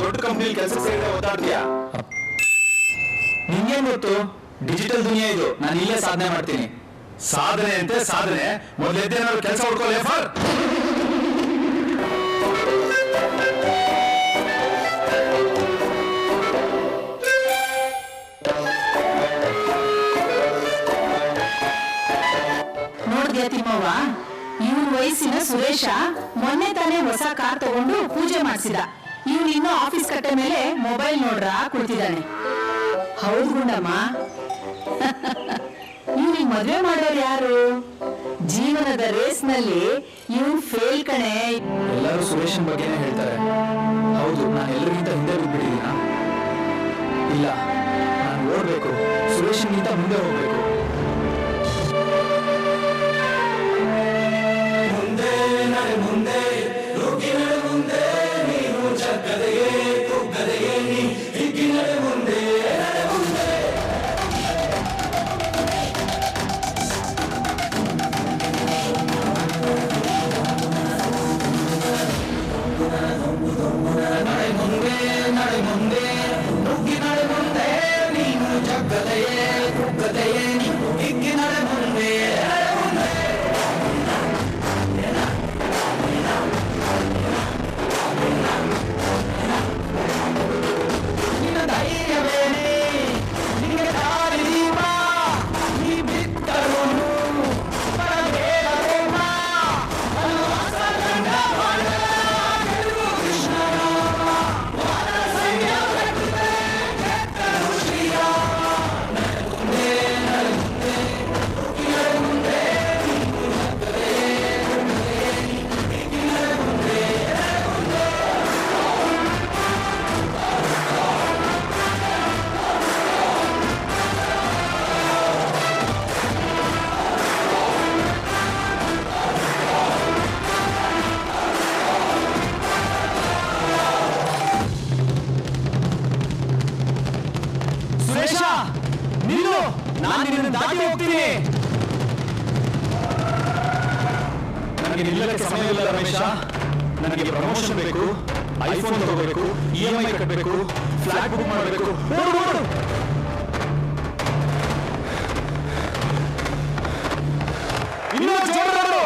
ದೊಡ್ಡ ಕಂಪನಿ ಕೆಲಸ ಸೇರಿದ್ರೆ ಓದಾಡ್ತೀಯಾ? ನಿಂಗೇನ್ ಗೊತ್ತು? ಡಿಜಿಟಲ್ ದುನಿಯಾ ಇದು. ನಾನು ಇಲ್ಲೇ ಸಾಧನೆ ಮಾಡ್ತೀನಿ. ಸಾಧನೆ ಅಂತೆ ಸಾಧನೆ. ಮೊದಲೆದ್ದೇನಾದ್ರು ಕೆಲಸ ಹುಡ್ಕೊಳ್ಳಿ ಫರ್. ನೋಡ್ದ್ಯಾ ತಿಮ್ಮವ್ವ, ಇವ್ರ ವಯಸ್ಸಿನ ಸುರೇಶ ಮೊನ್ನೆ ತಾನೇ ಹೊಸ ಕಾರ್ ತಗೊಂಡು ಪೂಜೆ ಮಾಡಿಸಿದ. ಇವ್ನು ಇನ್ನೂ ಆಫೀಸ್ ಕಟ್ಟೆ ಮೇಲೆ ಮೊಬೈಲ್ ನೋಡ್ರ ಕುಳಿತಿದ್ದಾನೆ. ಹೌದು ಗುಂಡಮ್ಮ, ಇವ್ನಿಗೆ ಮದ್ವೆ ಮಾಡೋರು ಯಾರು? ಜೀವನದ ರೇಸ್ ನಲ್ಲಿ ಇವ್ನು ಫೇಲ್ ಕಣೆ. ಎಲ್ಲರೂ ಸುರೇಶನ್ ಬಗ್ಗೆನೇ ಹೇಳ್ತಾರೆ. ಹೌದು, ನಾನು ಎಲ್ಲರಿಗಿಂತ ಹಿಂದೆ ಬಿದ್ಬಿಟ್ಟಿದ್ದೀನಾ? ಇಲ್ಲ, ನಾನು ಓಡ್ಬೇಕು, ಸುರೇಶನ್ಗಿಂತ ಮುಂದೆ ಹೋಗ್ಬೇಕು. ನಾನು ನಿನ್ನನ್ನು ದಾಟಿ ಹೋಗ್ತೀನಿ. ನನಗೆ ನಿಲ್ಲಕ್ಕೆ ಸಮಯ ಇಲ್ಲ ರಮೇಶ. ನನಗೆ ಪ್ರಮೋಷನ್ ಬೇಕು, ಐಫೋನ್ ತಗೋಬೇಕು, EMI ಕಟ್ಟಬೇಕು, ಫ್ಲಾಟ್ ಬುಕ್ ಮಾಡಬೇಕು. ಇನ್ನೂ ಜೋರಾಡು,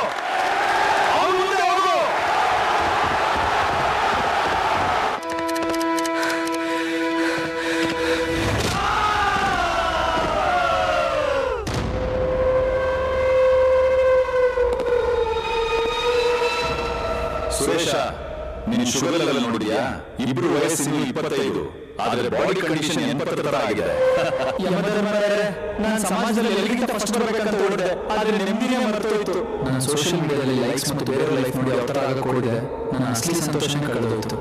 ಅವನು ಮುಂದೆ ಹೋಗು. ಸುರೇಶ, ನೀನು ಶುಗರ್ ಲೆವೆಲ್ ನೋಡಿದ್ಯಾ? ಇಬ್ರು ವಯಸ್ಸಿನ 25, ಆದ್ರೆ ಬಾಡಿ ಕಂಡೀಷನ್ 80 ತರ ಆಗಿದೆ. ನಾನು ಸಮಾಜದಲ್ಲಿ ಎಲ್ಲರಿಗಿಂತ ಫಸ್ಟ್ ಬರಬೇಕಂತ ಓಡಿದೆ, ಆದ್ರೆ ನೆಮ್ಮದಿನೇ ಮರೆತೋಯ್ತು. ನಾನು ಸೋಷಿಯಲ್ ಮೀಡಿಯಾದಲ್ಲಿ ಲೈಕ್ಸ್ ಮತ್ತು ಬೇರೆಯವ್ರ ಲೈಫ್ ನೋಡಿ ಯಾವ ತರ ಆಗಕ್ಕೆ ಓಡಿದೆ. ನನ್ನ ಅಸಲಿ ಸಂತೋಷನೇ ಕಳೆದೋಯ್ತು.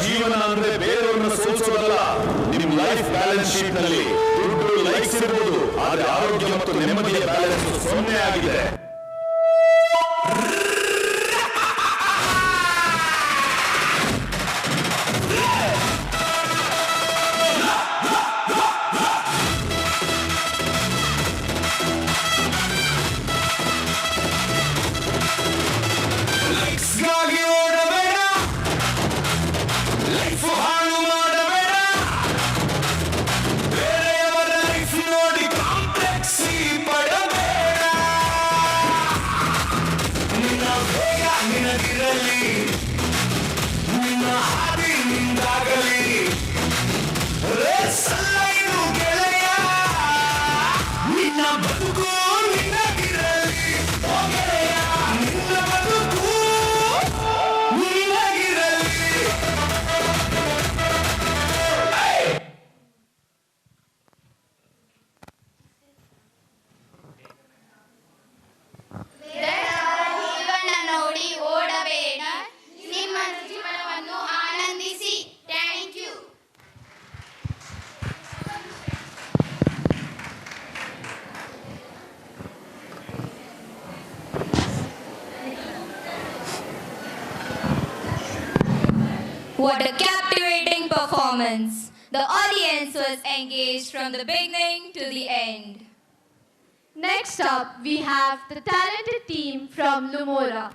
ಜೀವನ ಅಂದ್ರೆ ಬೇರೆಯವ್ರನ್ನ ಸೋಲಿಸೋದಲ್ಲ. ನಿಮ್ ಲೈಫ್ ಬ್ಯಾಲೆನ್ಸ್ ಶೀಟ್ ನಲ್ಲಿ ದುಡ್ಡು ಲೈಕ್ಸ್ ಇರಬಹುದು, ಆದ್ರೆ ಆರೋಗ್ಯ ಮತ್ತು ನೆಮ್ಮದಿಯ ಬ್ಯಾಲೆನ್ಸ್ 0 ಆಗಿದೆ. What a captivating performance! The audience was engaged from the beginning to the end. Next up, we have the talented team from Lumora.